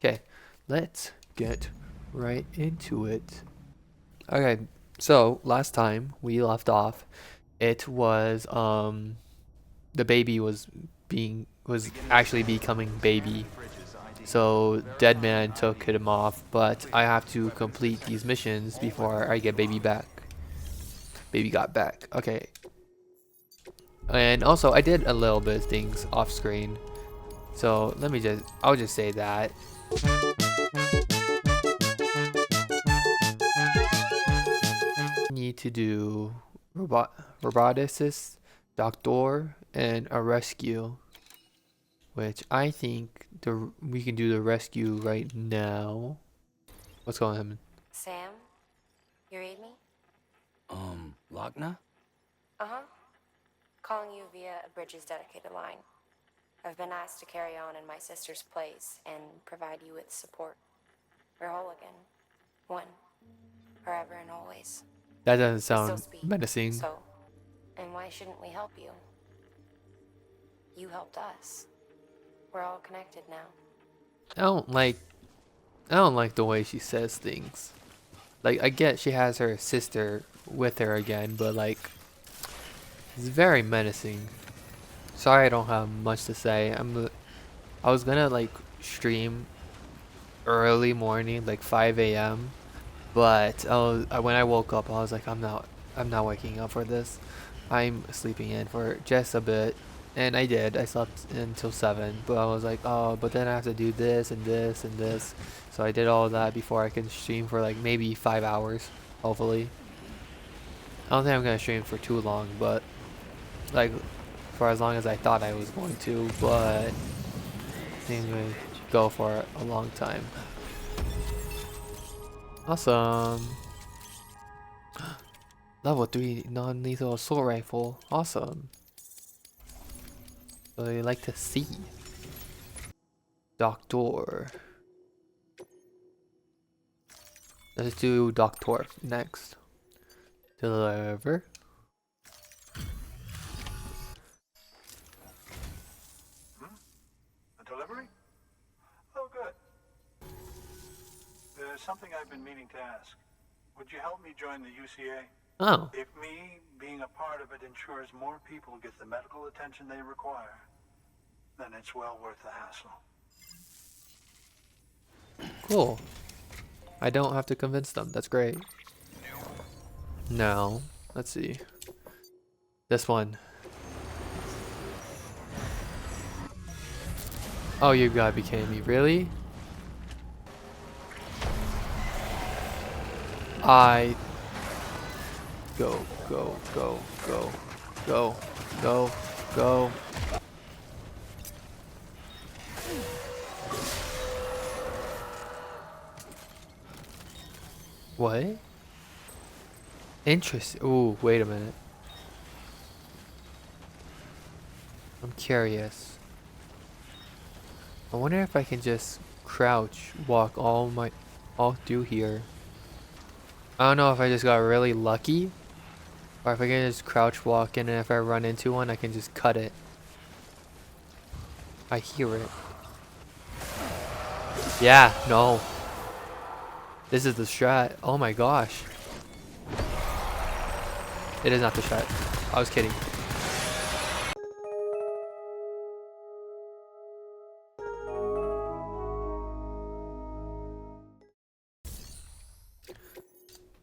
Okay, let's get right into it. Okay, so last time we left off, it was the baby was actually becoming baby. So Dead Man took him off, but I have to complete these missions before I get baby back. Baby got back. Okay. And also I did a little bit of things off screen. So I'll just say that. Need to do roboticist, doctor, and a rescue. Which I think we can do the rescue right now. What's going on? Sam, you read me? Lochna? Uh-huh. Calling you via a Bridges dedicated line. I've been asked to carry on in my sister's place and provide you with support. We're whole again. One. Forever and always. That doesn't We still sound speak. menacing. So, and why shouldn't we help you? You helped us. We're all connected now. I don't like I don't like the way she says things. Like I get she has her sister with her again, but like it's very menacing. Sorry I don't have much to say. I was gonna like stream early morning, like 5 a.m. But when I woke up, I was like, I'm not waking up for this. I'm sleeping in for just a bit, and I did. I slept until 7, but I was like, oh, but then I have to do this and this and this. So I did all of that before I can stream for like maybe 5 hours, hopefully. I don't think I'm gonna stream for too long, but like for as long as I thought I was going to, but I think I'm gonna go for a long time. Awesome. Level 3 non-lethal assault rifle. Awesome. So you like to see. Doctor. Let's do Doctor next. Deliver. A delivery? Oh, good. There's something I've been meaning to ask. Would you help me join the UCA? Oh. If me being a part of it ensures more people get the medical attention they require, then it's well worth the hassle. Cool. I don't have to convince them. That's great. No. Let's see. This one. Oh, you gotta be kidding me. Really? I go, go, go, go, go, go, go. What? Interesting. Ooh, wait a minute. I'm curious. I wonder if I can just crouch walk all through here. I don't know if I just got really lucky, or if I can just crouch walk in, and if I run into one, I can just cut it. I hear it. Yeah, no. This is the strat. Oh my gosh. It is not the strat. I was kidding.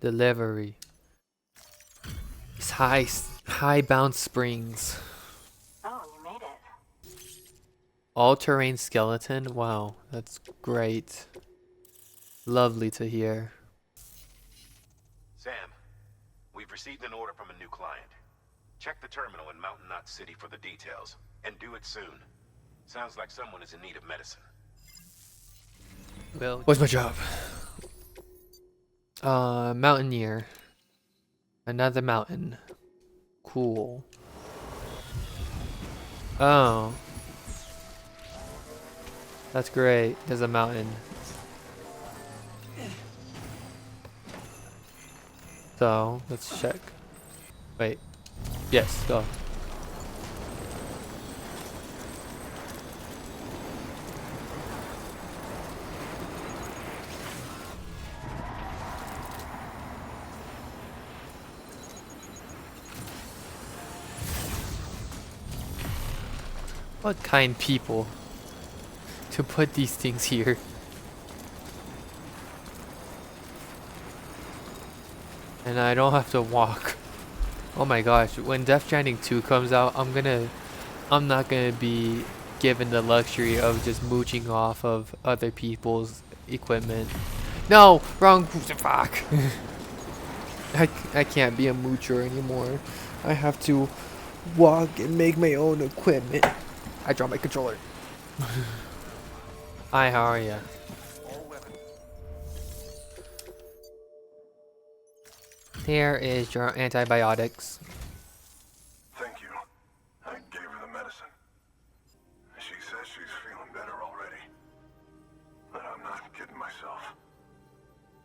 Delivery. It's high bounce springs. Oh, you made it. All-terrain skeleton. Wow, that's great. Lovely to hear. Sam, we've received an order from a new client. Check the terminal in Mountain Knot City for the details, and do it soon. Sounds like someone is in need of medicine. Well, what's my job? Mountaineer. Another mountain. Cool. Oh. That's great. There's a mountain. So, let's check. Wait. Yes, go. What kind people to put these things here? And I don't have to walk. Oh my gosh, when Death Stranding 2 comes out, I'm not gonna be given the luxury of just mooching off of other people's equipment. No, wrong. Fuck. I can't be a moocher anymore. I have to walk and make my own equipment. I dropped my controller. Hi, how are ya? Here is your antibiotics. Thank you. I gave her the medicine. She says she's feeling better already. But I'm not kidding myself.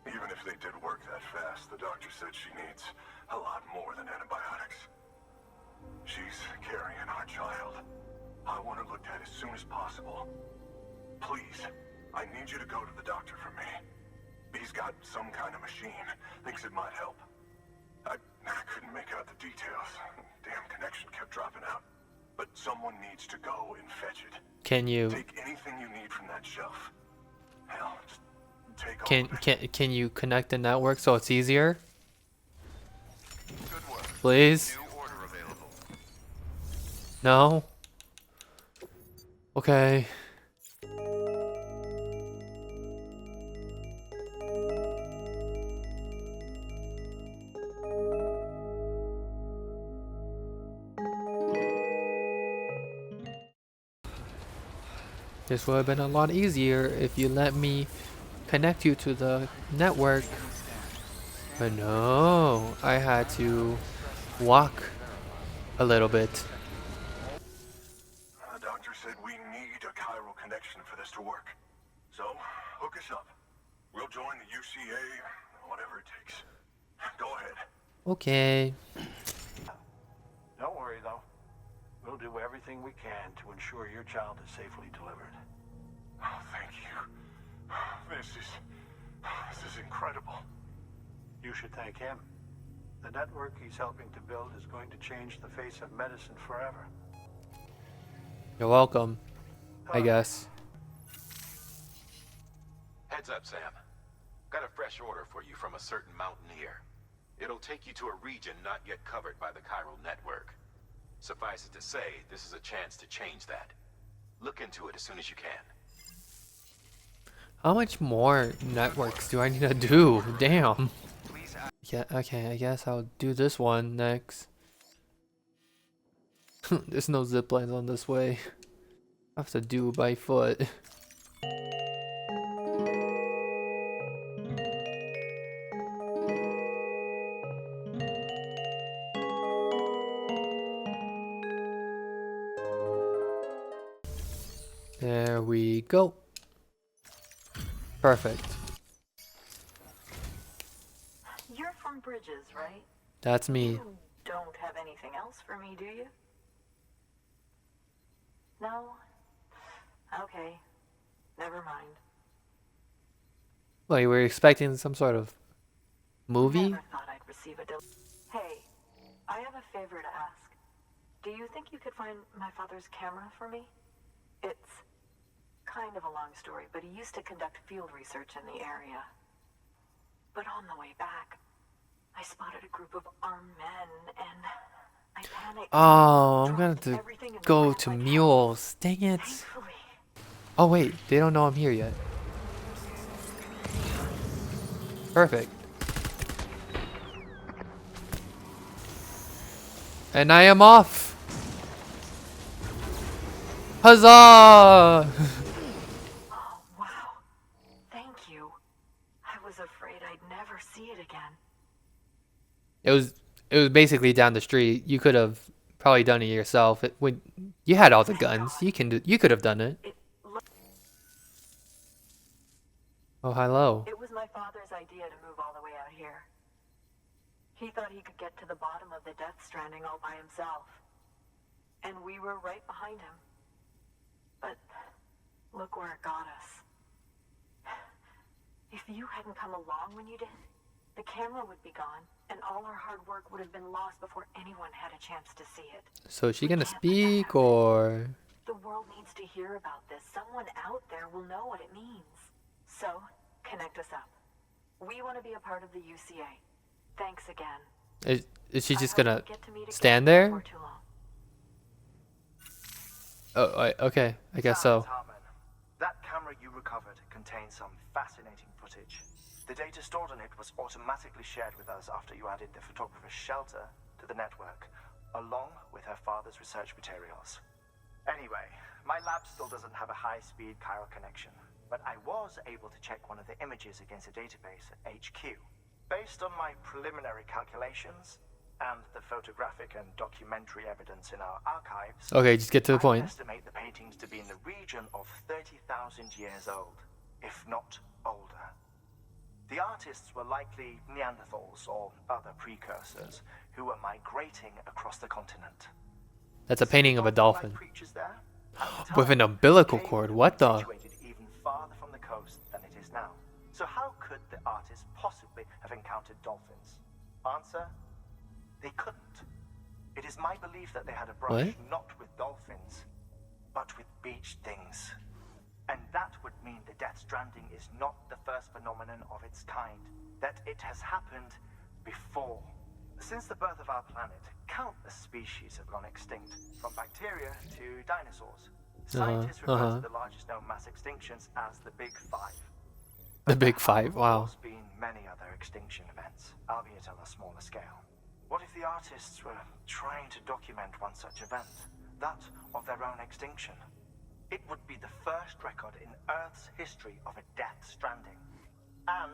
Even if they did work that fast, the doctor said she needs a lot more than antibiotics. She's carrying our child. I want her looked at as soon as possible. Please, I need you to go to the doctor for me. He's got some kind of machine. Thinks it might help. I couldn't make out the details. Damn connection kept dropping out. But someone needs to go and fetch it. Can you Take anything you need from that shelf. Hell, just take all of it. can you connect the network so it's easier? Please? No? Okay. This would have been a lot easier if you let me connect you to the network. But no, I had to walk a little bit. The doctor said we need a chiral connection for this to work. So, hook us up. We'll join the UCA, whatever it takes. Go ahead. Okay. Don't worry, though. We'll do everything we can to ensure your child is safely delivered. Oh, thank you. This is incredible. You should thank him. The network he's helping to build is going to change the face of medicine forever. You're welcome, I guess. Heads up, Sam. Got a fresh order for you from a certain mountaineer. It'll take you to a region not yet covered by the chiral network. Suffice it to say, this is a chance to change that. Look into it as soon as you can. How much more networks do I need to do? Damn. Yeah, okay, I guess I'll do this one next. There's no zip lines on this way. I have to do by foot. There we go. Perfect. You're from Bridges, right? That's me. You don't have anything else for me, do you? No? Okay. Never mind. Well, you were expecting some sort of movie? Never thought I'd receive a Hey, I have a favor to ask. Do you think you could find my father's camera for me? It's kind of a long story, but he used to conduct field research in the area. But on the way back, I spotted a group of armed men, and I panicked. Oh, I'm gonna have dropped to everything and go ran to like hell. Mules. Dang it. Thankfully, Oh wait, they don't know I'm here yet. Perfect. And I am off. Huzzah! oh wow. Thank you. I was afraid I'd never see it again. It was basically down the street. You could have probably done it yourself. When you had all the guns, you could have done it. Oh, hello. It was my father's idea to move all the way out here. He thought he could get to the bottom of the Death Stranding all by himself. And we were right behind him. But look where it got us. If you hadn't come along when you did, the camera would be gone, and all our hard work would have been lost before anyone had a chance to see it. So is she gonna speak or? The world needs to hear about this. Someone out there will know what it means. So, connect us up. We want to be a part of the UCA. Thanks again. Is she I just hope gonna we get to meet again stand there? before too long. Oh, okay. I guess so. Hartman, that camera you recovered contains some fascinating footage. The data stored on it was automatically shared with us after you added the photographer's shelter to the network, along with her father's research materials. Anyway, my lab still doesn't have a high-speed chiral connection, but I was able to check one of the images against a database at HQ. Based on my preliminary calculations and the photographic and documentary evidence in our archives, Okay, just get to the I point. estimate the paintings to be in the region of 30,000 years old, if not older. The artists were likely Neanderthals or other precursors who were migrating across the continent. That's a painting of a dolphin Creatures there, at the with an time, umbilical cave cord. would What have the? been situated even farther from the coast than it is now. So how could the artists possibly have encountered dolphins? Answer: they couldn't. It is my belief that they had a brush What? not with dolphins, but with beach things. And that would mean the Death Stranding is not the first phenomenon of its kind, that it has happened before. Since the birth of our planet, countless species have gone extinct, from bacteria to dinosaurs. Scientists refer to the largest known mass extinctions as the Big Five. The Big There Five. have, of Wow. course, been many other extinction events, albeit on a smaller scale. What if the artists were trying to document one such event, that of their own extinction? It would be the first record in Earth's history of a Death Stranding. And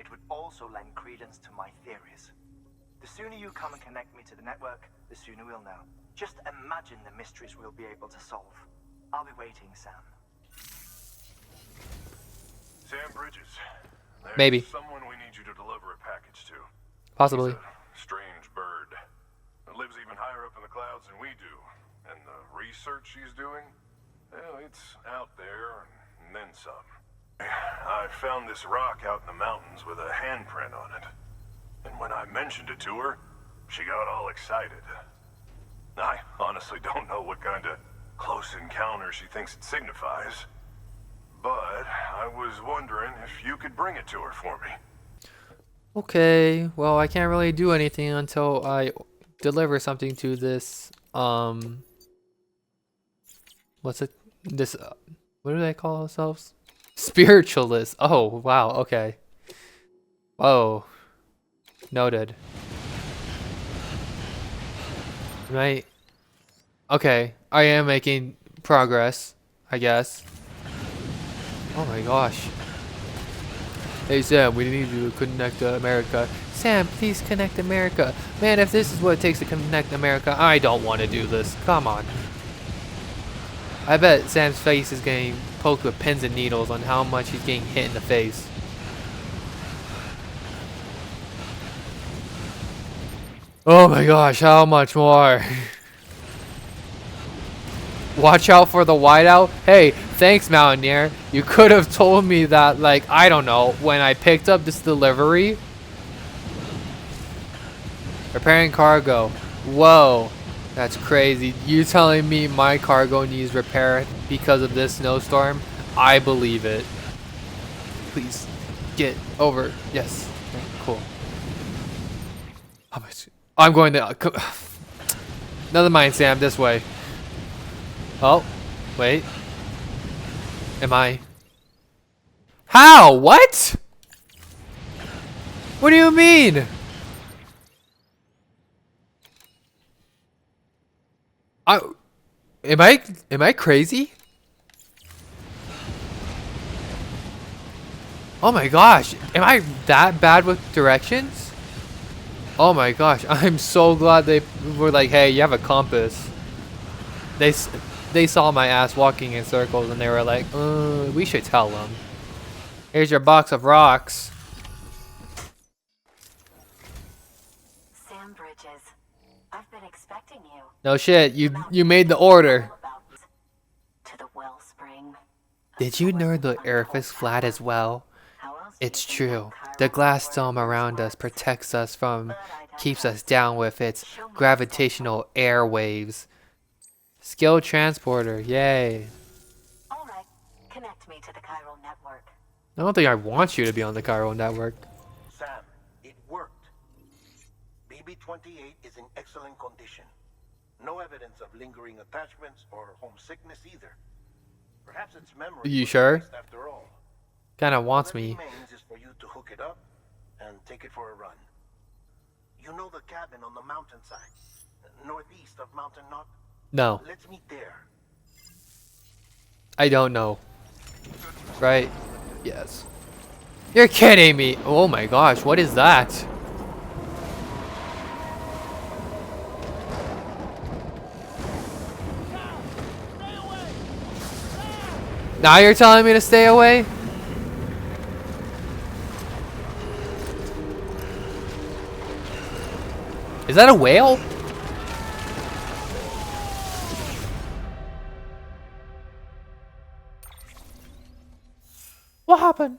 it would also lend credence to my theories. The sooner you come and connect me to the network, the sooner we'll know. Just imagine the mysteries we'll be able to solve. I'll be waiting, Sam. Sam Bridges. There's Maybe. someone we need you to deliver a package to. Possibly. He's a strange bird. It lives even higher up in the clouds than we do. And the research he's doing, well, it's out there and then some. I found this rock out in the mountains with a handprint on it. And when I mentioned it to her, she got all excited. I honestly don't know what kind of close encounter she thinks it signifies. But I was wondering if you could bring it to her for me. Okay. Well, I can't really do anything until I deliver something to this. What's it? This. What do they call themselves? Spiritualist. Oh, wow. Okay. Whoa. Noted. Right. Okay. I am making progress, I guess. Oh my gosh. Hey Sam, we need you to connect to America. Sam, please connect America. Man, if this is what it takes to connect America, I don't want to do this. Come on. I bet Sam's face is getting poked with pins and needles on how much he's getting hit in the face. Oh my gosh, how much more? Watch out for the whiteout. Hey, thanks, Mountaineer. You could have told me that, like, I don't know, when I picked up this delivery. Repairing cargo. Whoa, that's crazy. You telling me my cargo needs repair because of this snowstorm? I believe it. Please, get over. Yes, okay, cool. How much? I'm going to... Never mind, Sam, this way. Oh, wait. Am I? How? What? What do you mean? Am I crazy? Oh my gosh, am I that bad with directions? Oh my gosh, I'm so glad they were like, hey, you have a compass. They saw my ass walking in circles and they were like, we should tell them. Here's your box of rocks. Sam Bridges, I've been expecting you. No shit, you made the order. To the wellspring. Did you know the Earth is flat as well? It's true. The glass dome around us protects us from, keeps us down with its gravitational airwaves. Skill transporter, yay. All right, connect me to the chiral network. I don't think I want you to be on the Chiral network. Sam, it worked. BB-28 is in excellent condition. No evidence of lingering attachments or homesickness either. Perhaps its memory You was sure? erased after all. Kinda All wants that me. remains is for you to hook it up and take it for a run. You know the cabin on the mountainside, northeast of Mountain Knot? No, Let's meet there. I don't know. Right? Yes. You're kidding me! Oh my gosh, what is that? Now you're telling me to stay away? Is that a whale? What happened?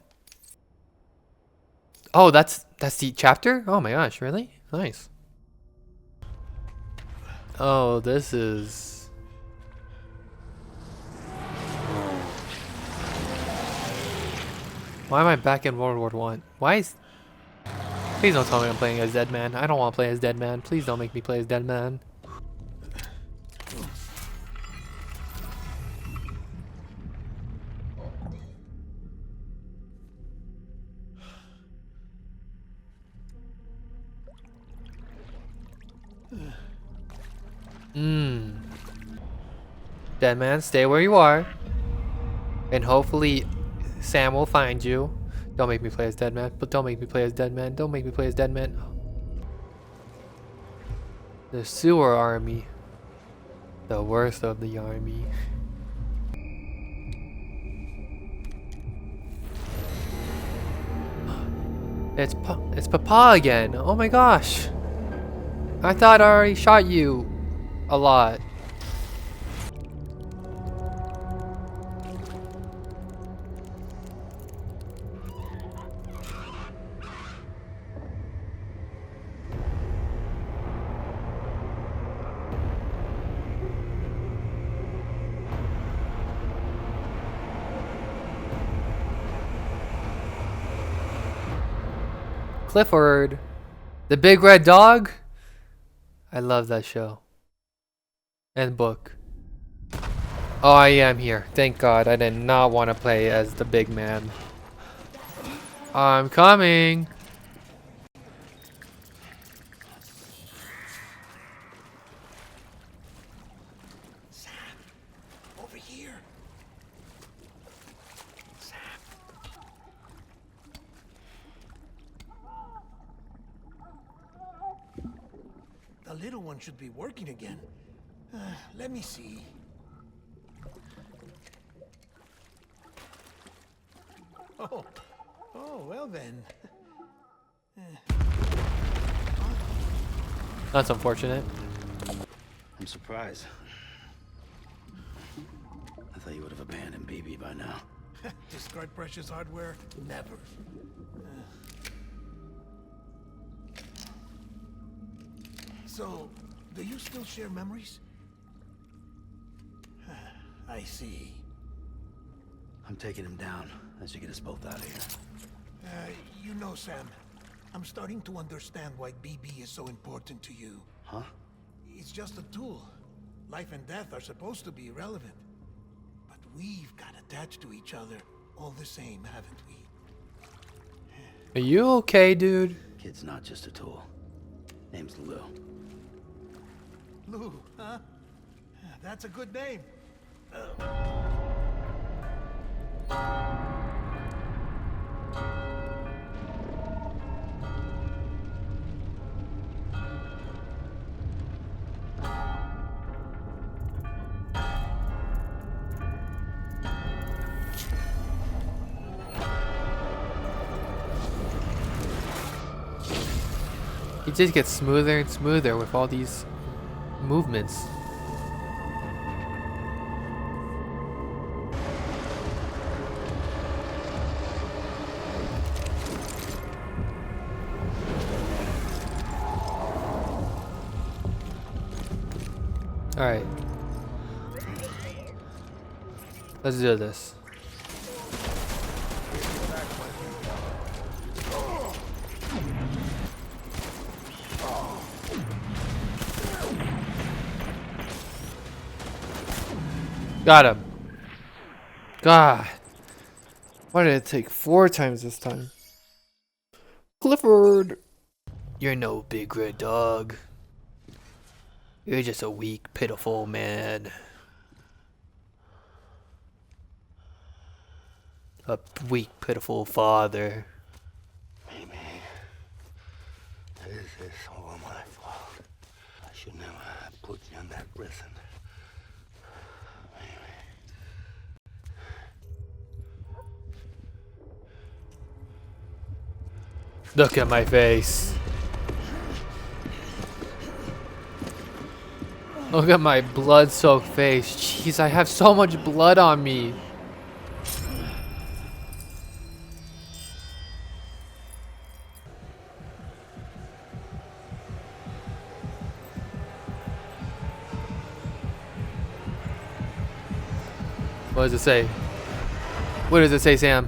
Oh, that's the chapter? Oh my gosh, really? Nice. Oh, this is... Why am I back in World War One? Why is... Please don't tell me I'm playing as Dead Man. I don't want to play as Dead Man. Please don't make me play as Dead Man. Dead Man, stay where you are. And hopefully Sam will find you. Don't make me play as Dead Man. But don't make me play as Dead Man. Don't make me play as Dead Man. The sewer army. The worst of the army. It's Papa again. Oh my gosh. I thought I already shot you a lot. Clifford, the big red dog. I love that show and book. Oh, I am here. Thank God. I did not want to play as the big man. I'm coming. Over here. The little one should be working again. Let me see. Oh, well then. That's unfortunate. I'm surprised. I thought you would have abandoned BB by now. Discard precious hardware? Never. So, do you still share memories? I see. I'm taking him down. That should get us both out of here. You know, Sam, I'm starting to understand why BB is so important to you. Huh? It's just a tool. Life and death are supposed to be irrelevant. But we've got attached to each other all the same, haven't we? Are you okay, dude? Kid's not just a tool. Name's Lou. Lou, huh? That's a good name. It just gets smoother and smoother with all these movements. Alright. Let's do this. Got him. God. Why did it take 4 times this time? Clifford. You're no big red dog. You're just a weak, pitiful man. A weak, pitiful father. Maybe this is all my fault. I should never have put you in that prison. Look at my face. Look at my blood-soaked face. Jeez, I have so much blood on me. What does it say? What does it say, Sam?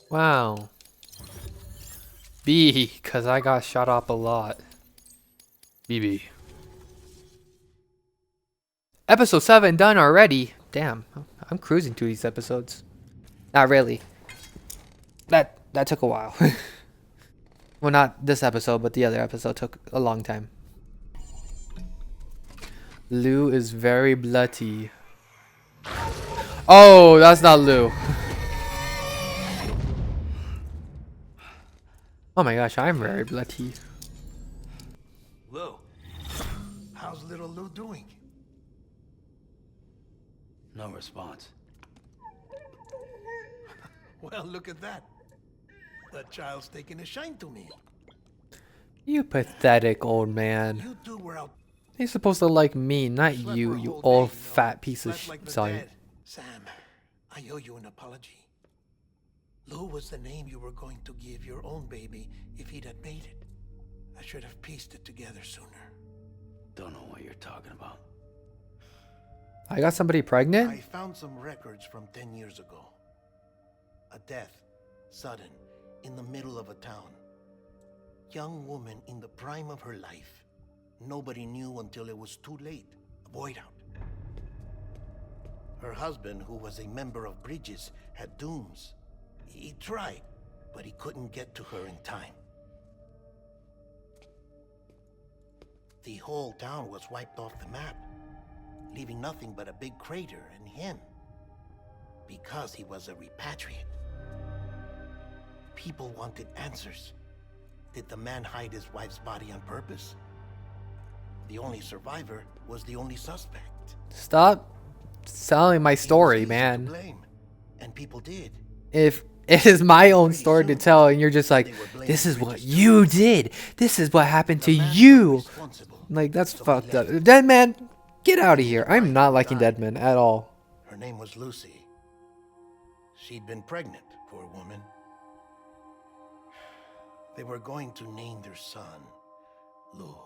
Wow. B, because I got shot up a lot. BB. Episode 7 done already. Damn, I'm cruising through these episodes. Not really. That took a while. Well, not this episode, but the other episode took a long time. Lou is very bloody. Oh, that's not Lou. Oh my gosh, I'm very bloody. Lou, how's little Lou doing? No response. Well, look at that. That child's taking a shine to me. You pathetic old man. You two were out. He's supposed to like me, not Slept you, for a you whole old day, you know. fat piece of Slept like the sorry. dead. Sam, I owe you an apology. Lou was the name you were going to give your own baby if he'd had made it. I should have pieced it together sooner. Don't know what you're talking about. I got somebody pregnant? I found some records from 10 years ago. A death, sudden, in the middle of a town. Young woman in the prime of her life. Nobody knew until it was too late. A void out. Her husband, who was a member of Bridges, had dooms. He tried, but he couldn't get to her in time. The whole town was wiped off the map, leaving nothing but a big crater and him. Because he was a repatriate. People wanted answers. Did the man hide his wife's body on purpose? The only survivor was the only suspect. Stop selling my story, He was easy to man. blame, and people did. If it is my own story to tell and you're just like, this is what you did. This is what happened to The man you. was responsible, Like, that's so he fucked up. left. Deadman, get out of here. I'm not liking Deadman at all. Her name was Lucy. She'd been pregnant, poor woman. They were going to name their son Lou.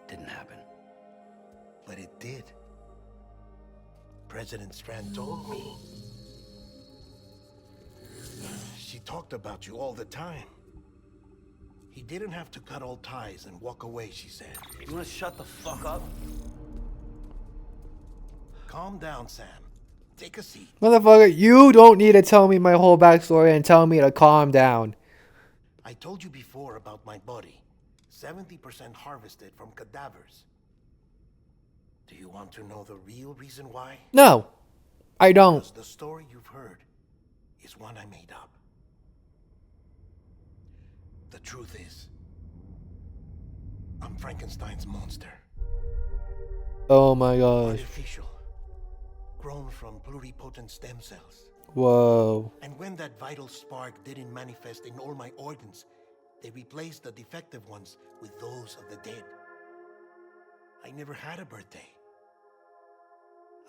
Didn't happen. But it did. President Strand told me. She talked about you all the time. He didn't have to cut all ties and walk away, she said. You wanna shut the fuck up? Calm down, Sam. Take a seat. Motherfucker, you don't need to tell me my whole backstory and tell me to calm down. I told you before about my body. 70% harvested from cadavers. Do you want to know the real reason why? No, I don't. Because the story you've heard is one I made up. The truth is, I'm Frankenstein's monster. Oh my gosh. Artificial. Grown from pluripotent stem cells. Whoa. And when that vital spark didn't manifest in all my organs, they replaced the defective ones with those of the dead. I never had a birthday.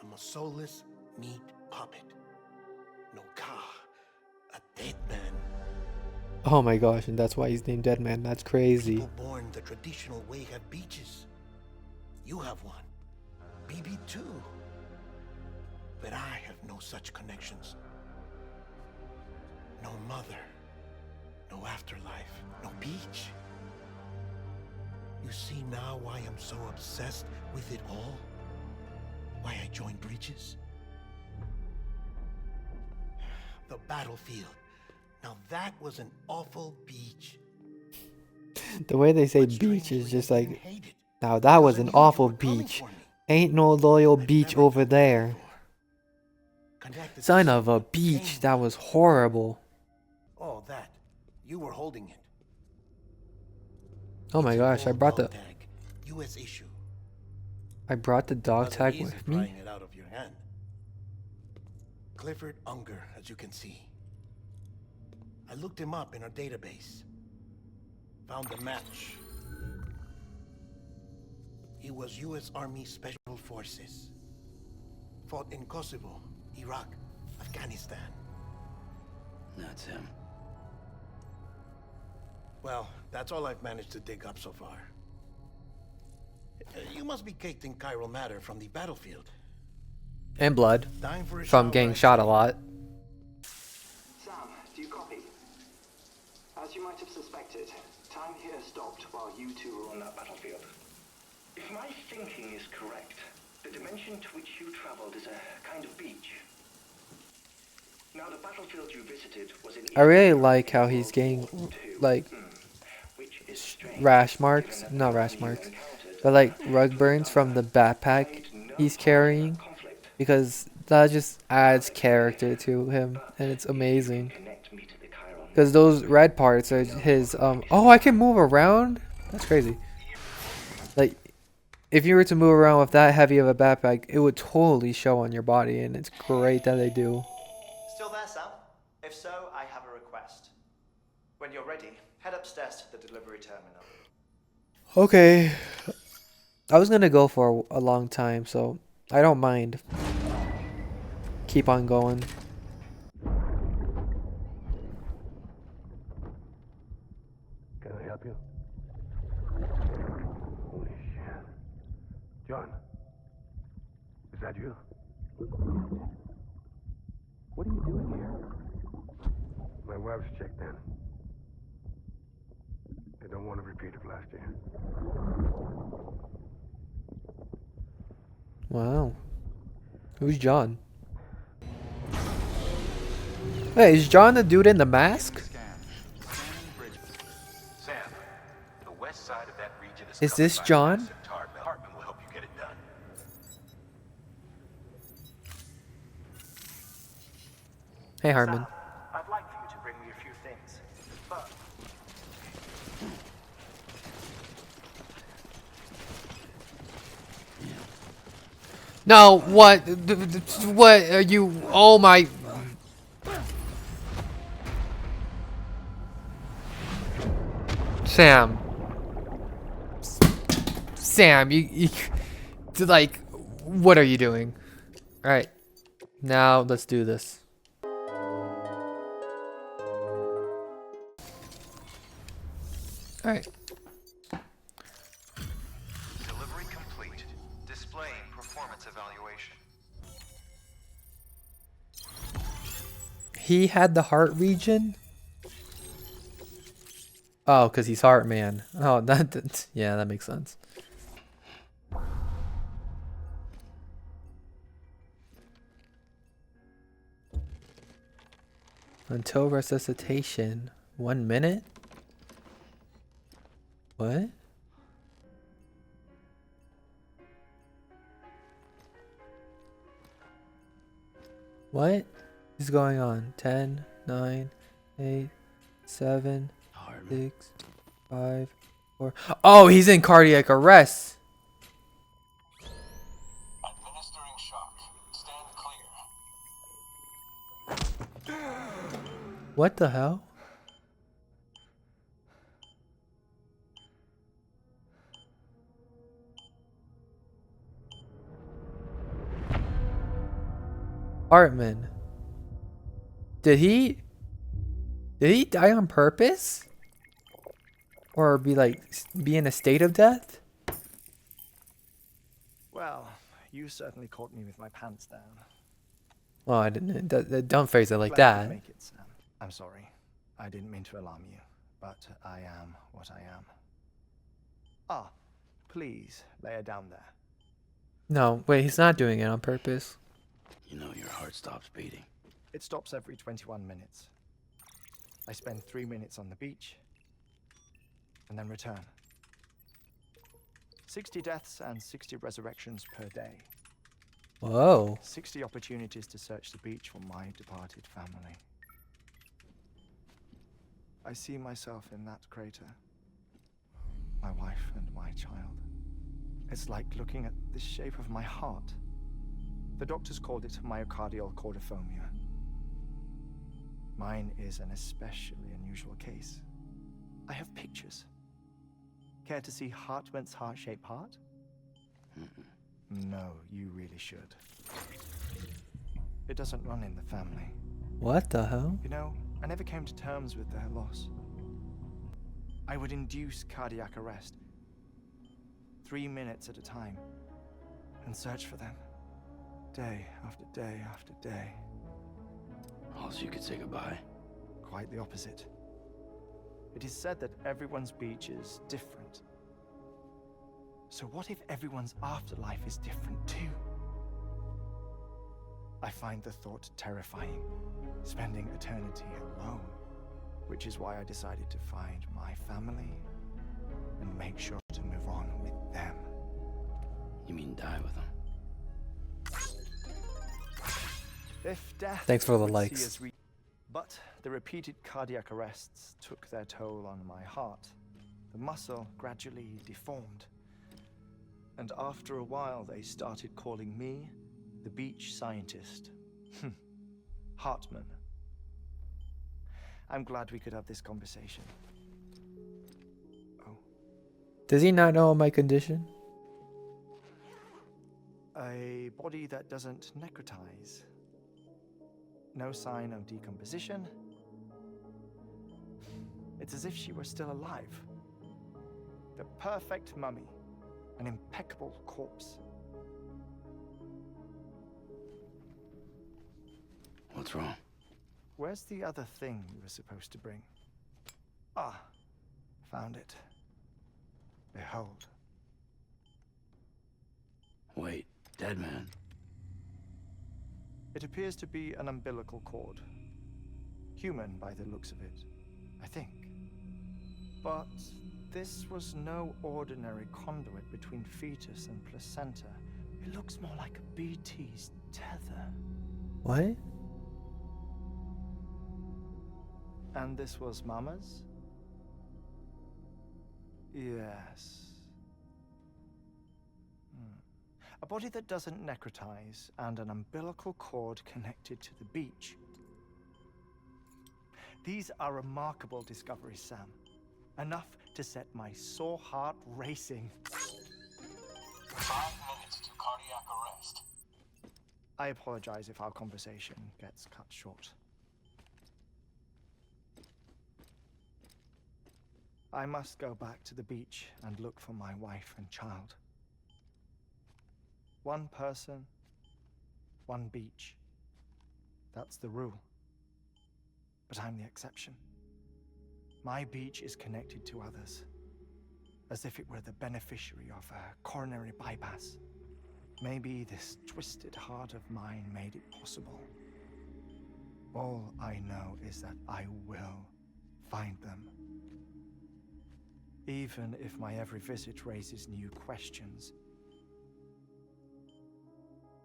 I'm a soulless meat puppet. No car. A dead man. Oh my gosh, and that's why he's named Dead Man. That's crazy. People born the traditional way have beaches. You have one. BB too. But I have no such connections. No mother. No afterlife. No beach. You see now why I'm so obsessed with it all? Why I joined Bridges? The battlefield. Now that was an awful beach. The way they say But beach strangely, is just I like, didn't hate it, now that was because I an knew you awful were coming beach. for me. Ain't no loyal I've beach never over done that there. before. Connected to Son of a someone beach, came that with was me. horrible. Oh, that. You were holding it. Oh my It's an gosh, I old brought dog the tag, US issue. dog Wasn't tag easy with me. prying it out of your hand. Clifford Unger, as you can see. I looked him up in our database. Found a match. He was US Army Special Forces. Fought in Kosovo, Iraq, Afghanistan. That's him. Well, that's all I've managed to dig up so far. You must be caked in chiral matter from the battlefield. And blood. Time for a From shower, getting I shot a say. lot. Sam, do you copy? As you might have suspected, time here stopped while you two were on that battlefield. If my thinking is correct, the dimension to which you traveled is a kind of beach. Now, the battlefield you visited was in I really like how he's getting like which is strange, rash marks, given that not the rash army you marks, encountered but like rug burns from the backpack he's carrying, because that just adds character to him, and it's amazing. connect me to the chiral Because those red parts are his oh, I can move around? That's crazy. Like, if you were to move around with that heavy of a backpack, it would totally show on your body, and it's great that they do. Still there, Sam? If so, I have a request. When you're ready, head upstairs to the delivery terminal. Okay. I was gonna go for a long time, so I don't mind. Keep on going. Can I help you? Holy shit. John, is that you? What are you doing here? My wife's checked in. I don't want to repeat of last year. Wow. Who's John? Hey, is John the dude in the mask? Sam, the west side of that region is Is covered this by a John? massive tar belt. Hartman will help you get it done. Hey, Harmon. Sam, I'd like for you to bring me a few things. But No, what? What are you? Oh my. Sam. Sam, you like, what are you doing? Alright. Now, let's do this. Alright. delivery complete. Displaying performance evaluation. He had the heart region? Oh, because he's Heartman. Oh, yeah, that makes sense. Until resuscitation. 1 minute? What? What is going on? 10, 9, 8, 7. Heart apartment. 6, 5, 4. Oh, he's in cardiac arrest. Administering shock. Stand clear. What the hell? Hartman. Did he die on purpose? Or be in a state of death? Well, you certainly caught me with my pants down. Oh, I didn't. Don't phrase it like Glad you could that. make it, Sam. I'm sorry. I didn't mean to alarm you, but I am what I am. Ah, please lay her down there. No, wait, he's not doing it on purpose. You know your heart stops beating. It stops every 21 minutes. I spend 3 minutes on the beach, and then return. 60 deaths and 60 resurrections per day. Whoa. 60 opportunities to search the beach for my departed family. I see myself in that crater. My wife and my child. It's like looking at the shape of my heart. The doctors called it myocardial cordophobia. Mine is an especially unusual case. I have pictures. Care to see Hartman's heart-shaped heart? No, you really should. It doesn't run in the family. What the hell? You know, I never came to terms with their loss. I would induce cardiac arrest, 3 minutes at a time, and search for them, day after day after day. Also, you could say goodbye. Quite the opposite. It is said that everyone's beach is different. So what if everyone's afterlife is different too? I find the thought terrifying, spending eternity alone, which is why I decided to find my family and make sure to move on with them. You mean die with them? If death Thanks for the would see likes. us but the repeated cardiac arrests took their toll on my heart. The muscle gradually deformed. And after a while, they started calling me the beach scientist. Hartman. I'm glad we could have this conversation. Oh. Does he not know my condition? A body that doesn't necrotize. No sign of decomposition. It's as if she were still alive. The perfect mummy. An impeccable corpse. What's wrong? Where's the other thing you were supposed to bring? Ah, found it. Behold. Wait, dead man? It appears to be an umbilical cord. Human by the looks of it, I think. But this was no ordinary conduit between fetus and placenta. It looks more like a BT's tether. What? And this was Mama's? Yes. A body that doesn't necrotize and an umbilical cord connected to the beach. These are remarkable discoveries, Sam. Enough to set my sore heart racing. 5 minutes to cardiac arrest. I apologize if our conversation gets cut short. I must go back to the beach and look for my wife and child. One person, one beach. That's the rule. But I'm the exception. My beach is connected to others, as if it were the beneficiary of a coronary bypass. Maybe this twisted heart of mine made it possible. All I know is that I will find them. Even if my every visit raises new questions,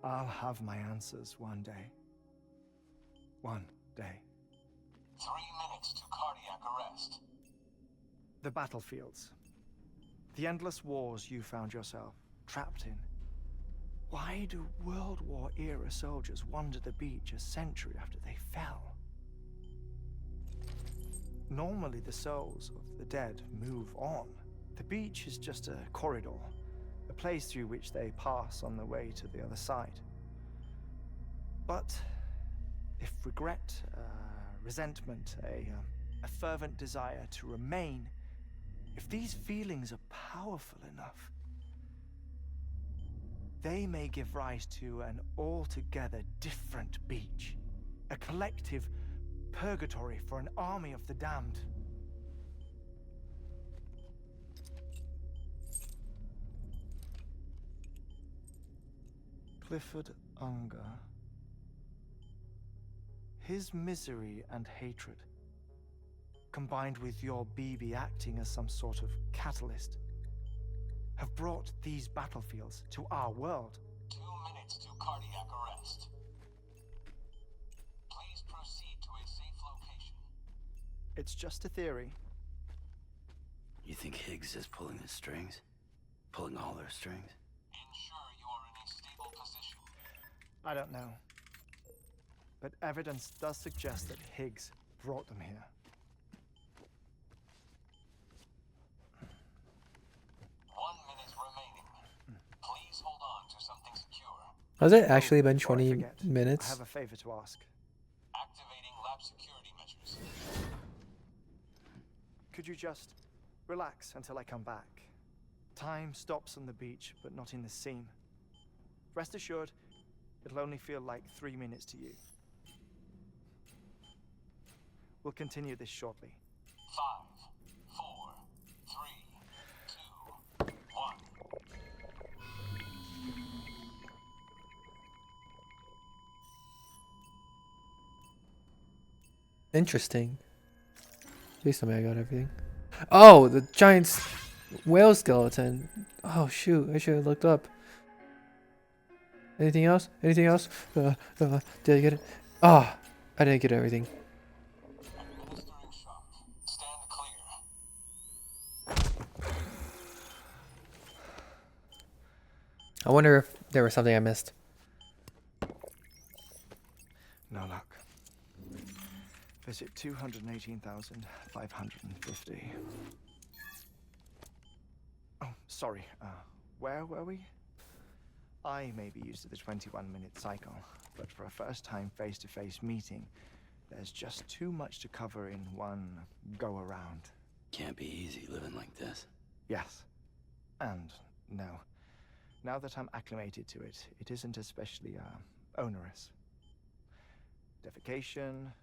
I'll have my answers one day. One day. 3 minutes to cardiac arrest. The battlefields. The endless wars you found yourself trapped in. Why do World War era soldiers wander the beach a century after they fell? Normally the souls of the dead move on. The beach is just a corridor, a place through which they pass on the way to the other side. But if regret, resentment, a fervent desire to remain, if these feelings are powerful enough, they may give rise to an altogether different beach, a collective purgatory for an army of the damned. Clifford Unger. His misery and hatred, combined with your BB acting as some sort of catalyst, have brought these battlefields to our world. 2 minutes to cardiac arrest. Please proceed to a safe location. It's just a theory. You think Higgs is pulling the strings? Pulling all their strings? Ensure you are in a stable position. I don't know. But evidence does suggest that Higgs brought them here. 1 minute remaining. Please hold on to something secure. Has it actually been Before I 20 forget, I minutes? have a favor to ask. Activating lab security measures. Could you just relax until I come back? Time stops on the beach, but not in the scene. Rest assured, it'll only feel like 3 minutes to you. We'll continue this shortly. 5, 4, 3, 2, 1. Interesting. Please tell me I got everything. Oh, the giant whale skeleton. Oh shoot, I should have looked up. Anything else? Anything else? Did I get it? Ah, I didn't get everything. Administering shock. Stand clear. I wonder if there was something I missed. No luck. Visit 218,550. Oh, sorry. Where were we? I may be used to the 21-minute cycle, but for a first-time face-to-face meeting, there's just too much to cover in one go-around. Can't be easy living like this. Yes. And no. Now that I'm acclimated to it, it isn't especially, onerous. Defecation,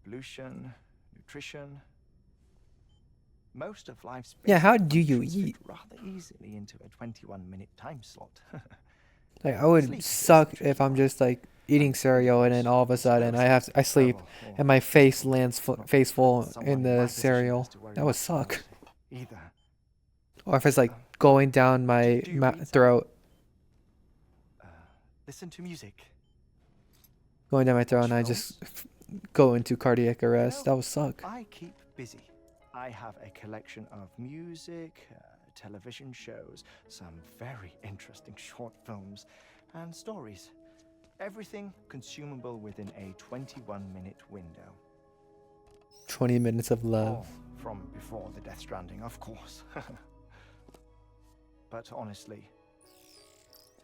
pollution, nutrition. Most of life's Yeah, how basic do you functions fit eat? rather easily into a 21-minute time slot. Like I would Sleep is suck the tricky if I'm part. just like eating cereal and then all of a sudden I sleep and my face lands face full Someone in in my the position cereal. has to worry That would about suck. food Either. Or if it's like going down my Do you read some? throat, Listen to music. going down my throat, and I just go into cardiac arrest. That would suck. I keep busy. I have a collection of music, television shows, some very interesting short films, and stories. Everything consumable within a 21-minute window. 20 minutes of love. All from before the Death Stranding, of course. But honestly,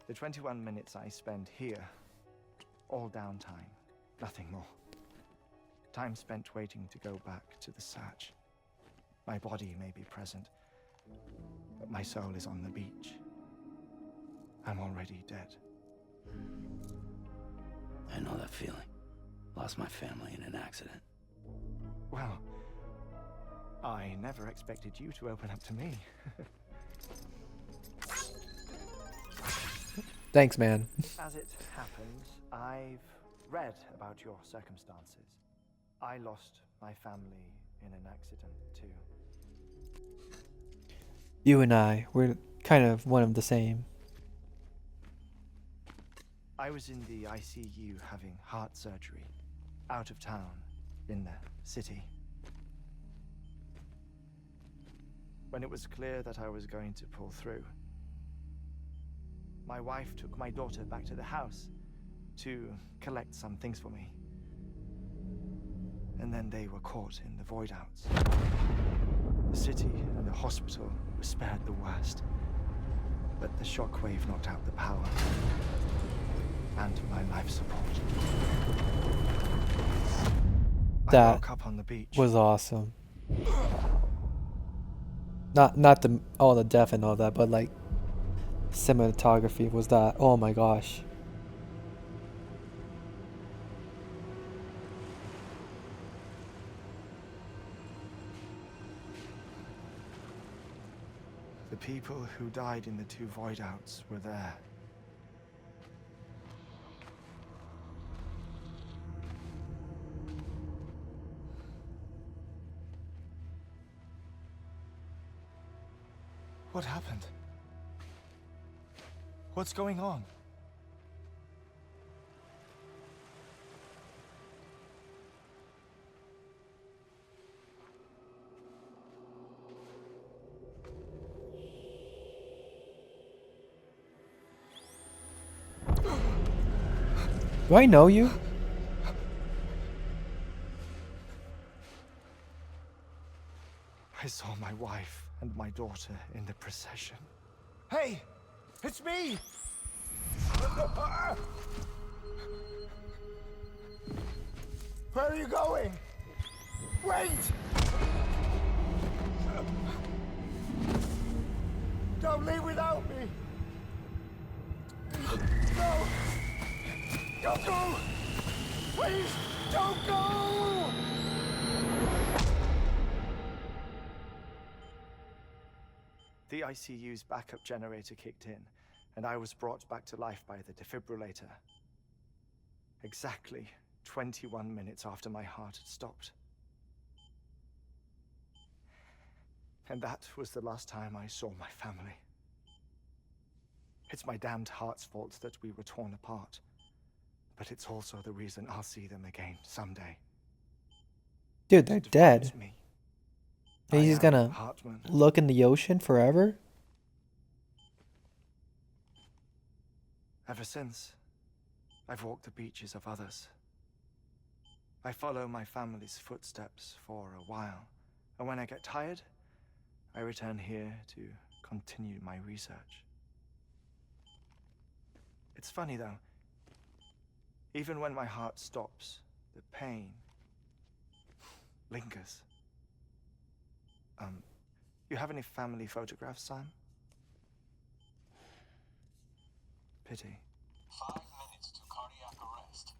the 21 minutes I spend here, all downtime, nothing more. Time spent waiting to go back to the search. My body may be present, but my soul is on the beach. I'm already dead. I know that feeling. Lost my family in an accident. Well, I never expected you to open up to me. Thanks, man. As it happens, I've read about your circumstances. I lost my family in an accident too. You and I, we're kind of one of the same. I was in the ICU having heart surgery, out of town, in the city. when it was clear that I was going to pull through, my wife took my daughter back to the house to collect some things for me. And then they were caught in the void outs. The city and the hospital were spared the worst, but the shockwave knocked out the power and my life support. I That woke up on the beach. was awesome. Not the all the death and all that, but like cinematography was that. Oh my gosh. The people who died in the 2 void outs were there. What happened? What's going on? Do I know you? I saw my wife and my daughter in the procession. Hey! It's me! Where are you going? Wait! Don't leave without me! No! Don't go! Please, don't go! The ICU's backup generator kicked in, and I was brought back to life by the defibrillator. Exactly 21 minutes after my heart had stopped. And that was the last time I saw my family. It's my damned heart's fault that we were torn apart. But it's also the reason I'll see them again someday. Dude, they're dead. Me. And he's just gonna Hartman. look in the ocean forever? Ever since, I've walked the beaches of others. I follow my family's footsteps for a while, and when I get tired, I return here to continue my research. It's funny though, even when my heart stops, the pain lingers. You have any family photographs, Sam? Pity. 5 minutes to cardiac arrest.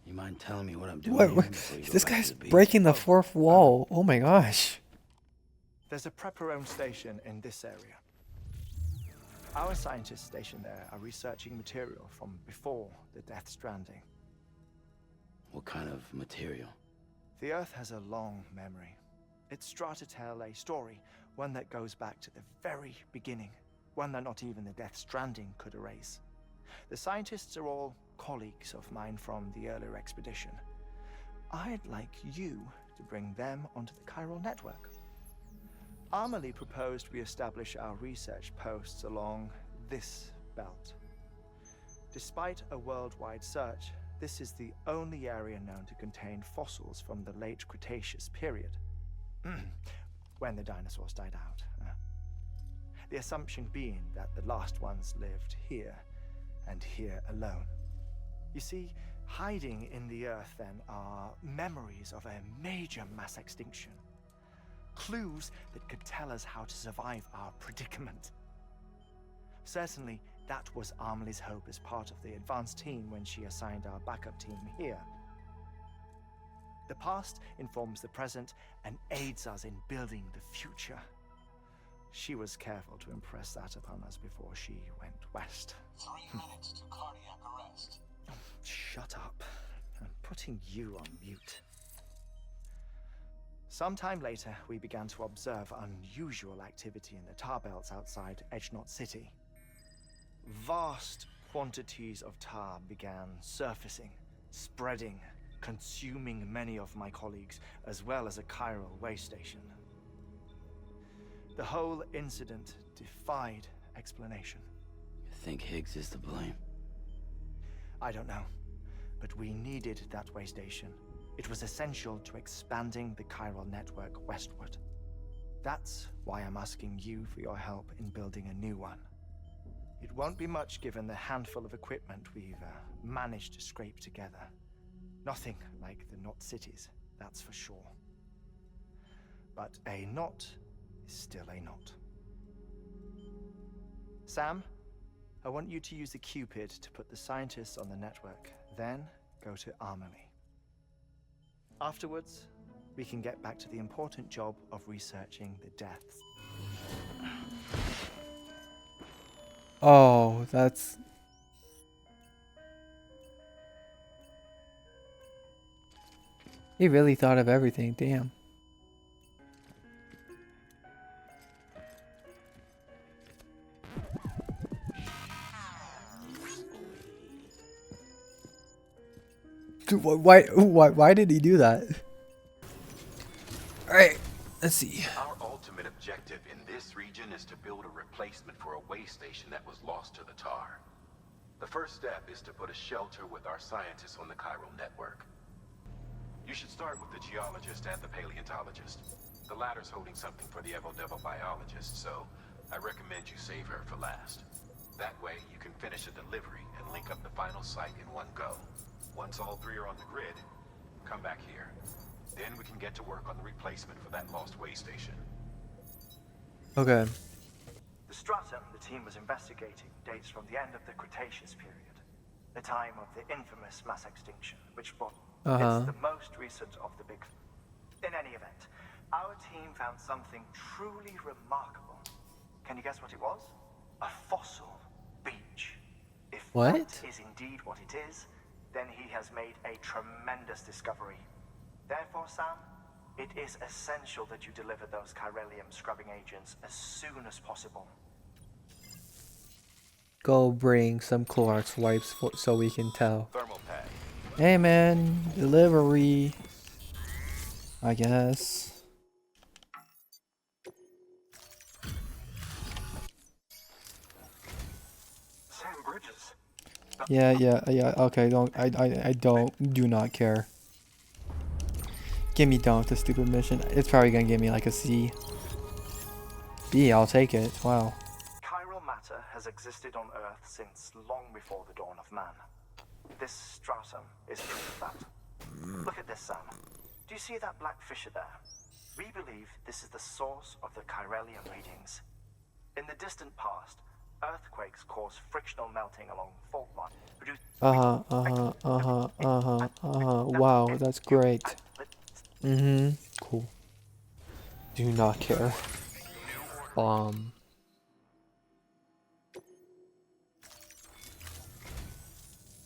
You mind telling me what I'm doing What? here before you go This back to guy's the beach? breaking the fourth wall. Oh my gosh. There's a prepper-owned station in this area. Our scientists stationed there are researching material from before the Death Stranding. What kind of material? The Earth has a long memory. It's trying to tell a story, one that goes back to the very beginning, one that not even the Death Stranding could erase. The scientists are all colleagues of mine from the earlier expedition. I'd like you to bring them onto the chiral network. Amelie proposed we establish our research posts along this belt. Despite a worldwide search, this is the only area known to contain fossils from the late Cretaceous period, when the dinosaurs died out. The assumption being that the last ones lived here, and here alone. You see, hiding in the Earth then are memories of a major mass extinction. Clues that could tell us how to survive our predicament. Certainly, that was Amelie's hope as part of the advanced team when she assigned our backup team here. The past informs the present and aids us in building the future. She was careful to impress that upon us before she went west. 3 minutes to cardiac arrest. Shut up. I'm putting you on mute. Sometime later, we began to observe unusual activity in the tar belts outside Edgenot City. Vast quantities of tar began surfacing, spreading, consuming many of my colleagues, as well as a chiral way station. The whole incident defied explanation. You think Higgs is to blame? I don't know, but we needed that way station. It was essential to expanding the chiral network westward. That's why I'm asking you for your help in building a new one. It won't be much given the handful of equipment we've managed to scrape together. Nothing like the Knot cities, that's for sure. But a knot is still a knot. Sam, I want you to use the Cupid to put the scientists on the network, then go to Armory. Afterwards, we can get back to the important job of researching the deaths. Oh, that's... He really thought of everything, damn. Dude, why did he do that? Alright, let's see. Our ultimate objective in this region is to build a replacement for a way station that was lost to the tar. The first step is to put a shelter with our scientists on the chiral network. You should start with the geologist and the paleontologist. The latter's holding something for the Evo-Devo biologist, so I recommend you save her for last. That way, you can finish a delivery and link up the final site in one go. Once all three are on the grid, come back here. Then we can get to work on the replacement for that lost way station. Okay. The stratum the team was investigating dates from the end of the Cretaceous period, the time of the infamous mass extinction, which brought it's the most recent of the big. In any event, our team found something truly remarkable. Can you guess what it was? A fossil beach. If What? that is indeed what it is, then he has made a tremendous discovery. Therefore, Sam, it is essential that you deliver those chiralium scrubbing agents as soon as possible. Go bring some Clorox wipes so we can tell. Thermal pad. Hey man, delivery. I guess. Sam Bridges. Yeah. Okay, I do not care. Give me done with the stupid mission. It's probably gonna give me like a C. B, I'll take it. Wow. Chiral matter has existed on Earth since long before the dawn of man. This stratum is proof of that. Look at this, Sam. Do you see that black fissure there? We believe this is the source of the chiralium readings. In the distant past, earthquakes caused frictional melting along fault lines. Wow, that's great. Cool. Do not care.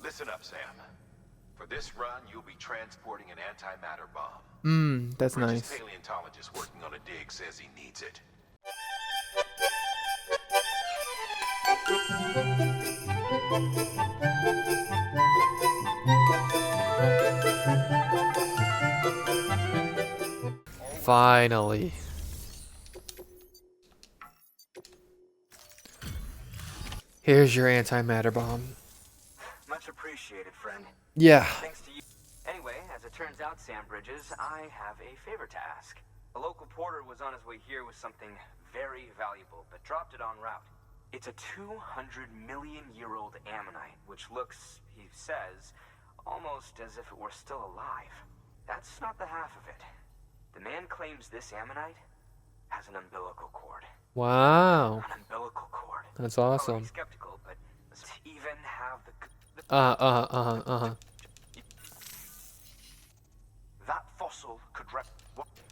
Listen up, Sam. For this run, you'll be transporting an antimatter bomb. That's Bridges' nice. paleontologist working on a dig says he needs it. Finally. Here's your antimatter bomb. Much appreciated, friend. Yeah. Thanks to you. Anyway, as it turns out, Sam Bridges, I have a favor to ask. A local porter was on his way here with something very valuable, but dropped it en route. It's a 200-million-year-old ammonite, which looks, he says, almost as if it were still alive. That's not the half of it. The man claims this ammonite has an umbilical cord. Wow. An umbilical cord. That's I'm awesome. already skeptical, but does it even have the That fossil could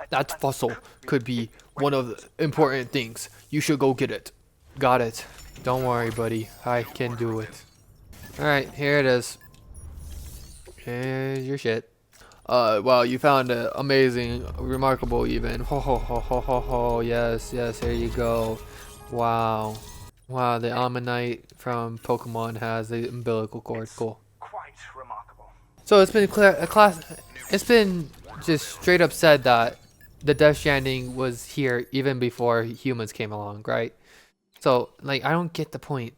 That fossil could be one of the important things. You should go get it. Got it. Don't worry, buddy. I can do it. Alright, here it is. Here's your shit. Wow, you found it. Amazing. Remarkable, even. Ho ho ho ho ho ho. Yes, here you go. Wow. Wow, the ammonite from Pokemon has the umbilical cord. Cool. quite remarkable. So it's been it's been just straight up said that the Death Stranding was here even before humans came along, right? So like I don't get the point.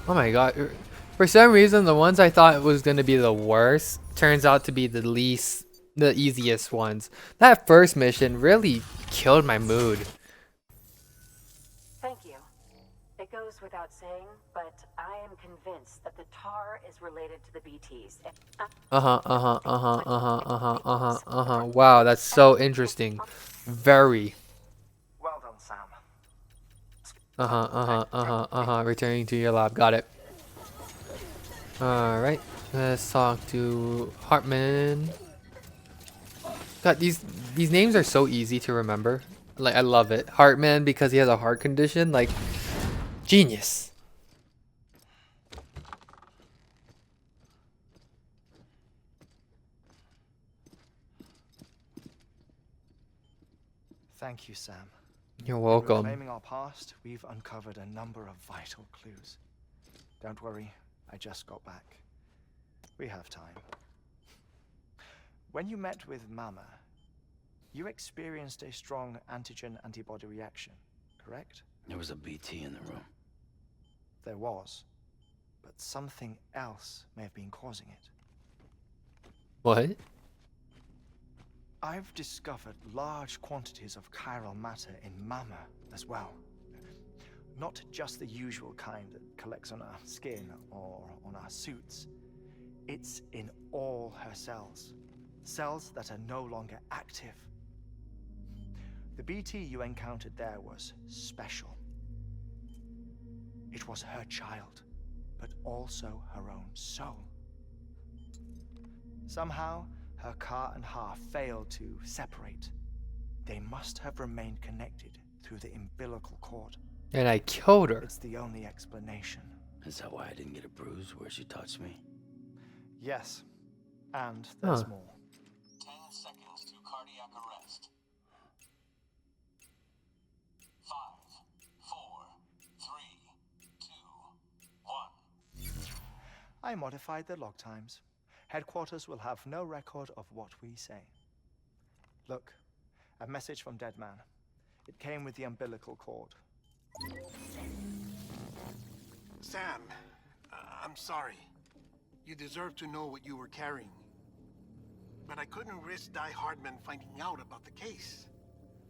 Oh my god. For some reason, the ones I thought was going to be the worst turns out to be the easiest ones. That first mission really killed my mood. Thank you. It goes without saying, but I am convinced that the tar is related to the BTs. Wow, that's so interesting. Very. Well done, Sam. Returning to your lab. Got it. Alright. Let's talk to Hartman. God, these names are so easy to remember. Like, I love it. Hartman because he has a heart condition. Like, genius. Thank you, Sam. You're In welcome. reclaiming our past, we've uncovered a number of vital clues. Don't worry, I just got back. We have time. When you met with Mama, you experienced a strong antigen-antibody reaction, correct? There was a BT in the room. There was, but something else may have been causing it. What? I've discovered large quantities of chiral matter in Mama as well. Not just the usual kind that collects on our skin or on our suits. It's in all her cells. Cells that are no longer active. The BT you encountered there was special. It was her child, but also her own soul. Somehow, her car and half failed to separate. They must have remained connected through the umbilical cord. And I killed her. It's the only explanation. Is that why I didn't get a bruise where she touched me? Yes, and there's more. 10 seconds to cardiac arrest. 5, 4, 3, 2, 1. I modified the log times. Headquarters will have no record of what we say. Look, a message from Dead Man. It came with the umbilical cord. Sam, I'm sorry. You deserve to know what you were carrying. But I couldn't risk Die Hardman finding out about the case.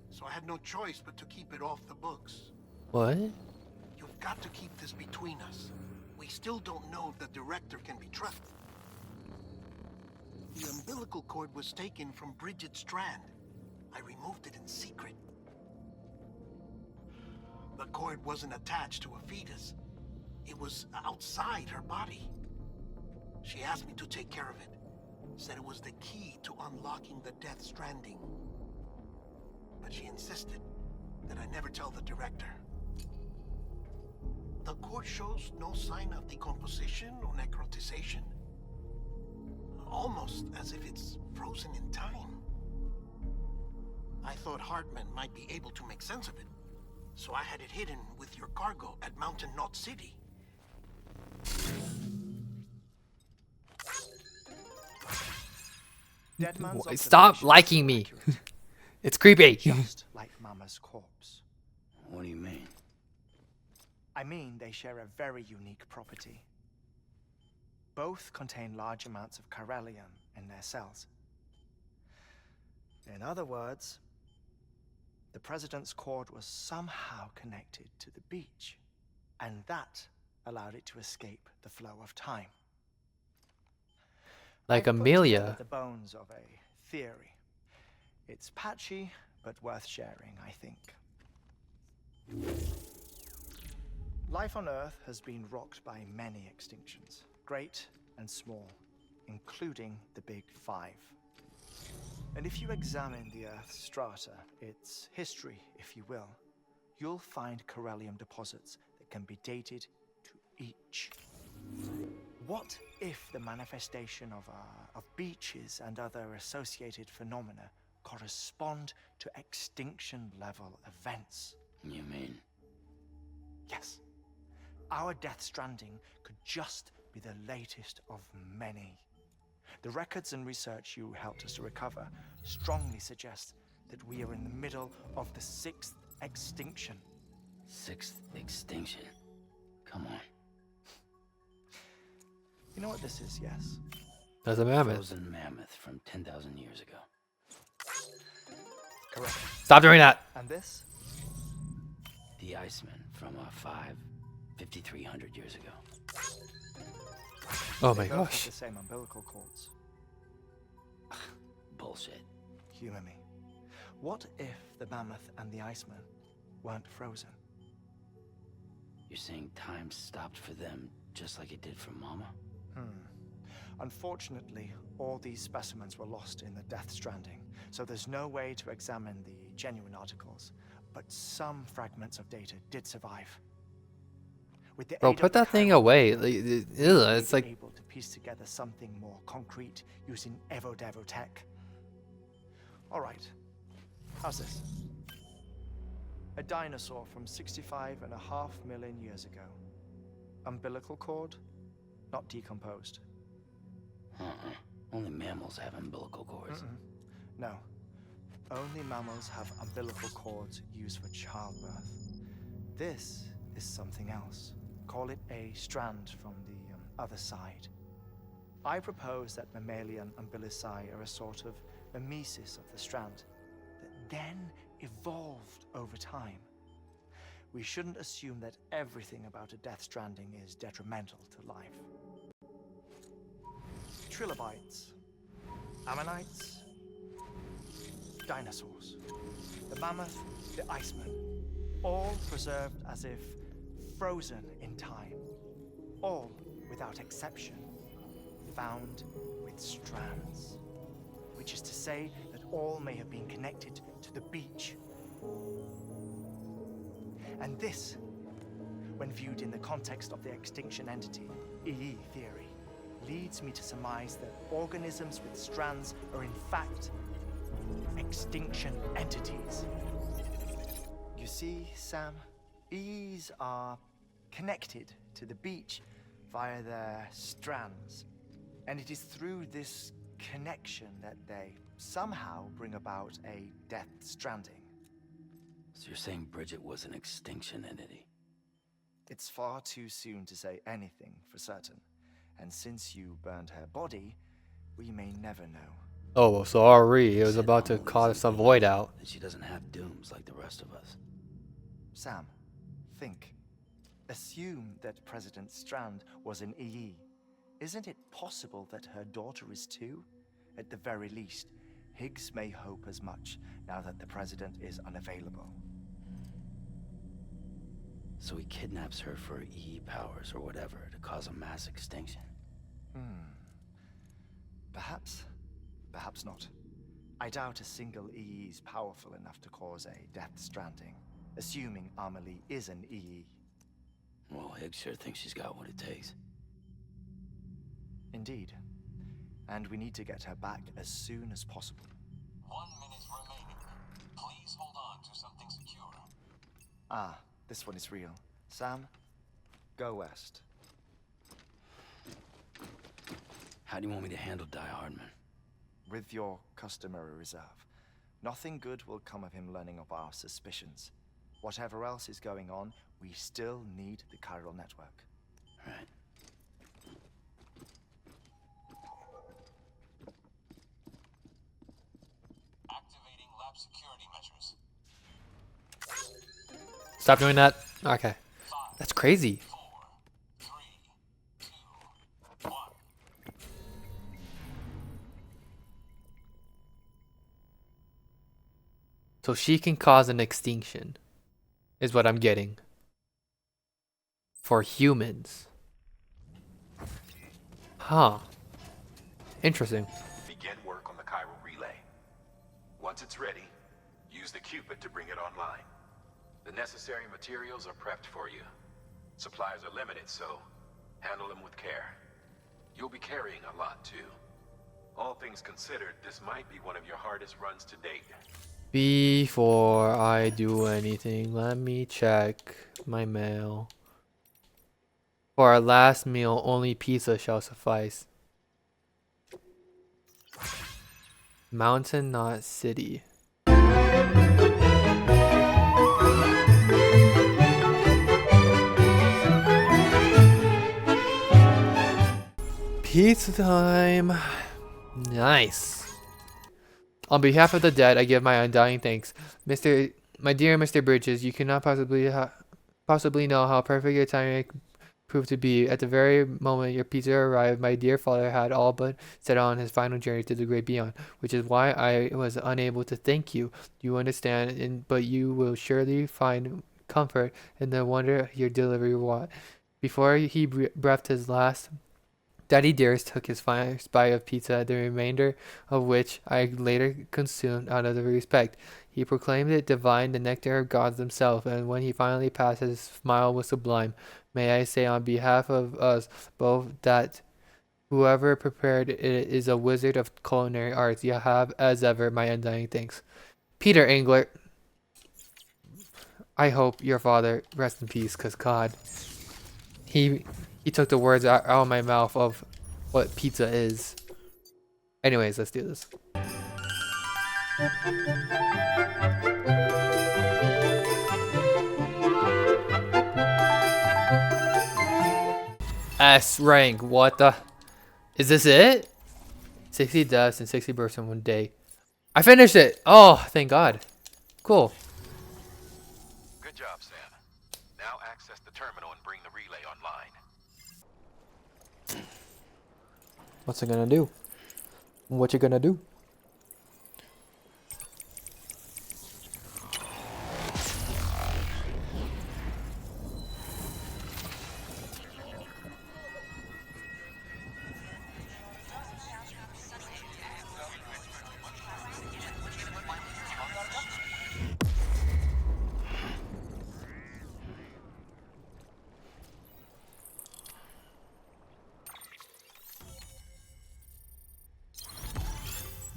So I had no choice but to keep it off the books. What? You've got to keep this between us. We still don't know if the director can be trusted. The umbilical cord was taken from Bridget Strand. I removed it in secret. The cord wasn't attached to a fetus. It was outside her body. She asked me to take care of it. Said it was the key to unlocking the Death Stranding. But she insisted that I never tell the director. The cord shows no sign of decomposition or necrotization. Almost as if it's frozen in time. I thought Hartman might be able to make sense of it, so I had it hidden with your cargo at Mountain Knot City. Stop liking me. It's creepy. Just like Mama's corpse. What do you mean? I mean, they share a very unique property. Both contain large amounts of chiralium in their cells. In other words, the president's cord was somehow connected to the beach, and that allowed it to escape the flow of time. Like I've put Amelia. together the bones of a theory. It's patchy, but worth sharing, I think. Life on Earth has been rocked by many extinctions, great and small, including the Big Five. And if you examine the Earth's strata, its history, if you will, you'll find chiralium deposits that can be dated to each. What if the manifestation of beaches and other associated phenomena correspond to extinction level events. You mean? Yes. Our Death Stranding could just be the latest of many. The records and research you helped us to recover strongly suggest that we are in the middle of the 6th extinction. 6th extinction? Come on. You know what this is, yes? That's a mammoth. Frozen mammoth from 10,000 years ago. Correct. Stop doing that. And this? The Iceman from 5,300 years ago. Oh my They both have gosh. the same umbilical cords. Bullshit. Humor me. What if the mammoth and the Iceman weren't frozen? You're saying time stopped for them just like it did for Mama? Unfortunately, all these specimens were lost in the Death Stranding, so there's no way to examine the genuine articles. But some fragments of data did survive. With the Bro, aid put of the that thing chiral away. network, It's we like were able to piece together something more concrete using Evo-Devo tech. All right, how's this? A dinosaur from 65.5 million years ago. Umbilical cord, not decomposed. Only mammals have umbilical cords. No. Only mammals have umbilical cords used for childbirth. This is something else. Call it a strand from the other side. I propose that mammalian umbilici are a sort of mimesis of the strand that then evolved over time. We shouldn't assume that everything about a Death Stranding is detrimental to life. Trilobites, ammonites, dinosaurs, the mammoth, the Iceman, all preserved as if frozen in time, all without exception found with strands, which is to say that all may have been connected to the beach. And this, when viewed in the context of the extinction entity, EE theory, leads me to surmise that organisms with strands are in fact extinction entities. You see, Sam, EEs are connected to the beach via their strands. And it is through this connection that they somehow bring about a Death Stranding. So you're saying Bridget was an extinction entity? It's far too soon to say anything for certain. And since you burned her body, we may never know. oh, so Ari, it was Said about to Amelie's cause an some void EE, out. that she doesn't have dooms like the rest of us. Sam, think. Assume that President Strand was an EE. Isn't it possible that her daughter is too? At the very least, Higgs may hope as much now that the president is unavailable. So he kidnaps her for EE powers or whatever to cause a mass extinction. Perhaps. Perhaps not. I doubt a single EE is powerful enough to cause a Death Stranding, assuming Amelie is an EE. Well, Higgs sure thinks she's got what it takes. Indeed. And we need to get her back as soon as possible. 1 minute remaining. Please hold on to something secure. Ah, this one is real. Sam, go west. How do you want me to handle Die Hardman? With your customary reserve. Nothing good will come of him learning of our suspicions. Whatever else is going on, we still need the chiral network. Right. Activating lab security measures. Stop doing that. Okay. That's crazy. 4, 3, 2, 1. So she can cause an extinction, is what I'm getting. For humans. Huh. Interesting. Begin work on the chiral relay. Once it's ready, use the Cupid to bring it online. The necessary materials are prepped for you. Supplies are limited, so handle them with care. You'll be carrying a lot, too. All things considered, this might be one of your hardest runs to date. Before I do anything, let me check my mail. For our last meal, only pizza shall suffice. Mountain, not city. Pizza time. Nice. On behalf of the dead, I give my undying thanks. My dear Mr. Bridges, you cannot possibly know how perfect your timing proved to be. At the very moment your pizza arrived, my dear father had all but set on his final journey to the great beyond, which is why I was unable to thank you. You understand, but you will surely find comfort in the wonder your delivery wrought. Before he breathed his last, Daddy Dearest took his final bite of pizza, the remainder of which I later consumed out of the respect. He proclaimed it divine, the nectar of gods themselves, and when he finally passed, his smile was sublime. May I say on behalf of us both that whoever prepared it is a wizard of culinary arts. You have, as ever, my undying thanks. Peter Englert, I hope your father rest in peace, because God, he took the words out of my mouth of what pizza is. Anyways, let's do this. S rank, what the? Is this it? 60 deaths and 60 births in one day. I finished it! Oh, thank God. Cool. Good job, Sam. Now access the terminal and bring the relay online. What's it gonna do? What you gonna do?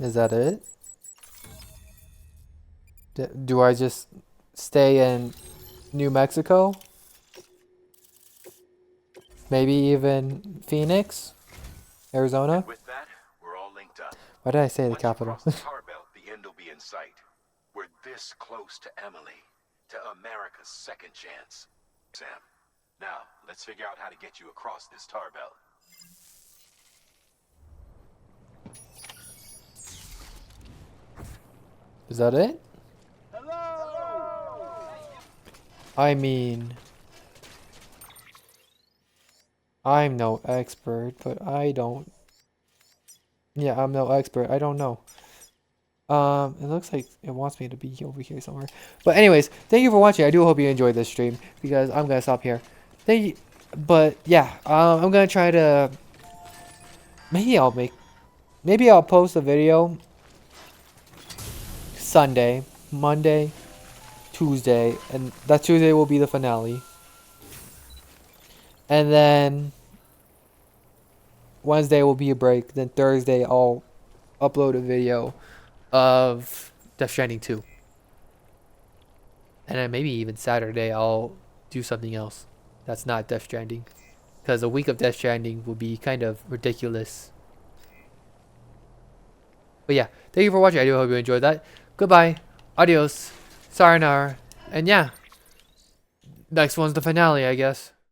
Is that it? Do I just stay in New Mexico? Maybe even Phoenix? Arizona? And with that, we're all linked up. Why did I say the Once you capital? cross the tar belt, the end will be in sight. We're this close to Emily, to America's second chance. Sam, now let's figure out how to get you across this tar belt. Is that it? I mean, I'm no expert, but I don't. Yeah, I'm no expert. I don't know. It looks like it wants me to be over here somewhere. But anyways, thank you for watching. I do hope you enjoyed this stream because I'm gonna stop here. Thank you. But yeah, I'm gonna try to. Maybe I'll post a video Sunday, Monday, Tuesday, and that Tuesday will be the finale. And then Wednesday will be a break. Then Thursday I'll upload a video of Death Stranding 2. And then maybe even Saturday I'll do something else that's not Death Stranding. Because a week of Death Stranding will be kind of ridiculous. But yeah, thank you for watching. I do hope you enjoyed that. Goodbye. Adios. Sayonara. And yeah. Next one's the finale, I guess.